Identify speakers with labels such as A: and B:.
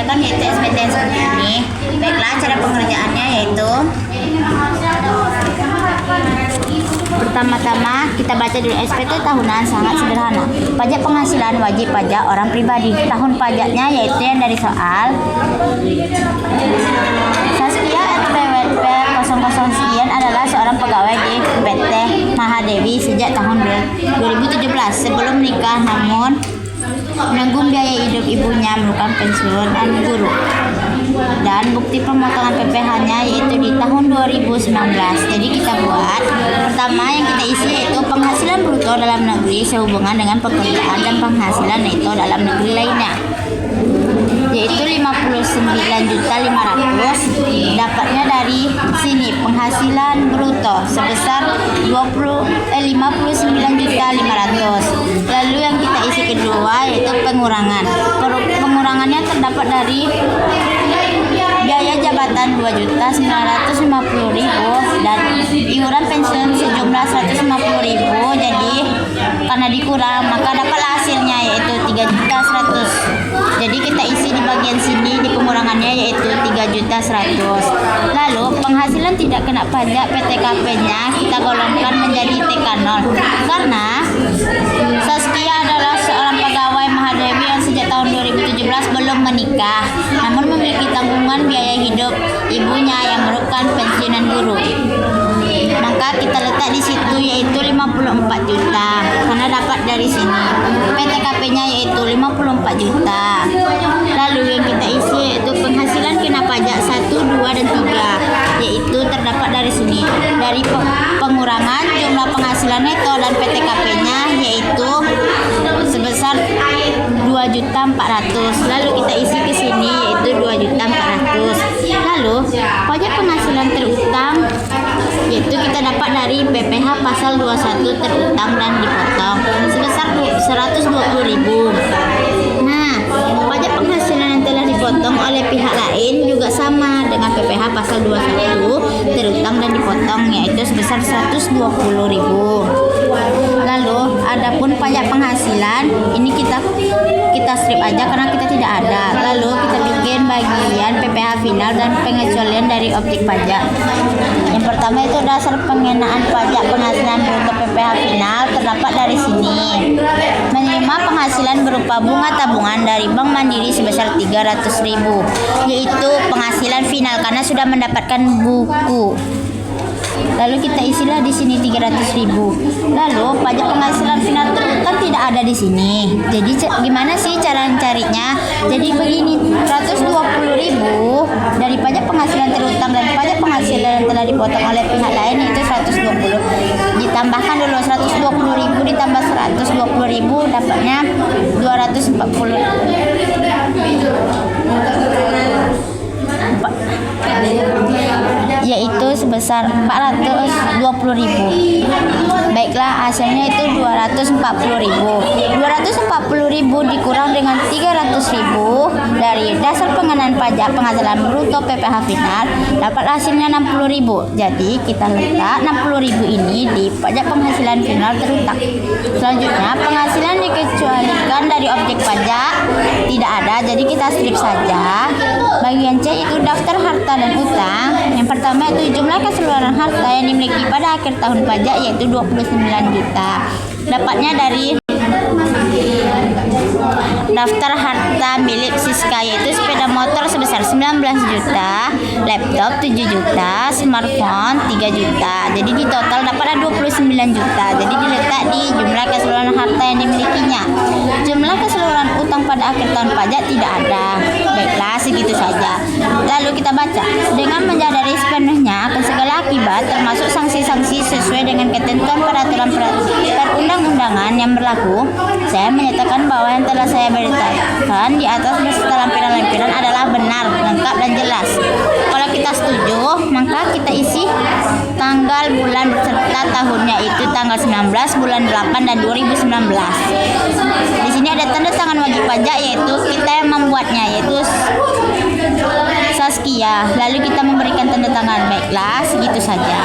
A: tampilkan yaitu SPT yang seperti ini. Baiklah, cara pengerjaannya yaitu pertama-tama kita baca dulu SPT tahunan, sangat sederhana. Pajak penghasilan wajib pajak orang pribadi. Tahun pajaknya yaitu yang dari soal Saskia NPWP 00 sekian adalah seorang pegawai di PT Mahadewi sejak tahun 2017 sebelum menikah, namun menanggung biaya hidup ibunya merupakan pensiun dan guru. Dan bukti pemotongan PPh-nya yaitu di tahun 2019. Jadi kita buat pertama yang kita isi yaitu penghasilan bruto dalam negeri sehubungan dengan pekerjaan dan penghasilan neto dalam negeri lainnya, yaitu 59.500.000. Dapatnya dari sini penghasilan bruto sebesar 59.500.000. Lalu yang kita isi kedua yaitu pengurangan. Pengurangannya terdapat dari biaya jabatan 2.950.000 dan iuran pensiun sejumlah 150.000. Jadi karena dikurang maka dapatlah hasilnya yaitu 3.100.000. Jadi kita isi di bagian sini di pengurangannya yaitu 3.100.000. Lalu penghasilan tidak kena pajak PTKP-nya kita golongkan menjadi TK0 karena Saskia adalah seorang pegawai Mahadewi yang sejak tahun 2017 belum menikah, namun memiliki tanggungan biaya hidup ibunya yang merupakan pensiunan guru. Maka kita letak di situ yaitu 54 juta karena dapat dari sini. PTKP-nya yaitu 54 juta. Lalu yang kita isi yaitu penghasilan kena pajak 1, 2, dan 3 yaitu terdapat dari sini. Dari pengurangan jumlah penghasilan neto dan PTKP-nya yaitu sebesar 2.400.000. Lalu kita isi ke sini yaitu 2.400.000. Lalu pajak penghasilan terutang yaitu kita dapat dari PPh pasal 21 terutang dan dipotong sebesar 120.000. Nah, pajak penghasilan yang telah dipotong oleh pihak lain juga sama dengan PPh pasal 21 terutang dan dipotong yaitu sebesar 120.000. Lalu adapun pajak penghasilan ini kita strip aja karena kita tidak ada. Lalu kita bikin bagian PPh final dan pengecualian dari objek pajak. Yang pertama itu dasar pengenaan pajak penghasilan bruto PPh final terdapat dari sini. Menerima penghasilan berupa bunga tabungan dari Bank Mandiri sebesar 300.000 yaitu penghasilan final karena sudah mendapatkan buku. Lalu kita isilah di sini 300.000. Lalu pajak penghasilan final terutang tidak ada di sini. Jadi gimana sih cara mencarinya? Jadi begini, 120.000 dari pajak penghasilan terutang dan pajak penghasilan yang telah dipotong oleh pihak lain itu 120. Ditambahkan dulu 120.000 ditambah 120.000 dapatnya 240. Yaitu sebesar 420.000. Baiklah, hasilnya itu 240.000. 240.000 dikurang dengan 300.000 dari dasar pengenaan pajak penghasilan bruto PPh final dapat hasilnya 60.000. Jadi kita letak 60.000 ini di pajak penghasilan final terutang. Selanjutnya penghasilan dikecualikan dari objek pajak tidak ada, jadi kita strip saja. Bagian C itu daftar harta dan utang. Yang pertama itu jumlah keseluruhan harta yang dimiliki pada akhir tahun pajak yaitu 29 juta. Dapatnya dari daftar harta milik Siska yaitu sepeda motor sebesar 19 juta, laptop 7 juta, smartphone 3 juta. Jadi di total dapatlah 29 juta. Jadi diletak di jumlah keseluruhan harta yang dimilikinya. Jumlah keseluruhan utang pada akhir tahun pajak tidak ada. Baiklah, segitu saja. Lalu kita baca. Dengan menyadari sepenuhnya akan segala akibat termasuk sanksi-sanksi sesuai dengan ketentuan peraturan perundang-undangan yang berlaku, saya menyatakan bahwa yang telah saya beritakan di atas beserta lampiran-lampiran adalah benar, lengkap, dan jelas. Kalau kita setuju, maka kita isi tanggal, bulan, beserta tahunnya itu tanggal 19 bulan 8 dan 2019. Di sini ada tanda tangan wajib pajak yaitu kita yang membuatnya yaitu Saskia. Lalu kita memberikan tanda tangan. Baiklah, segitu saja.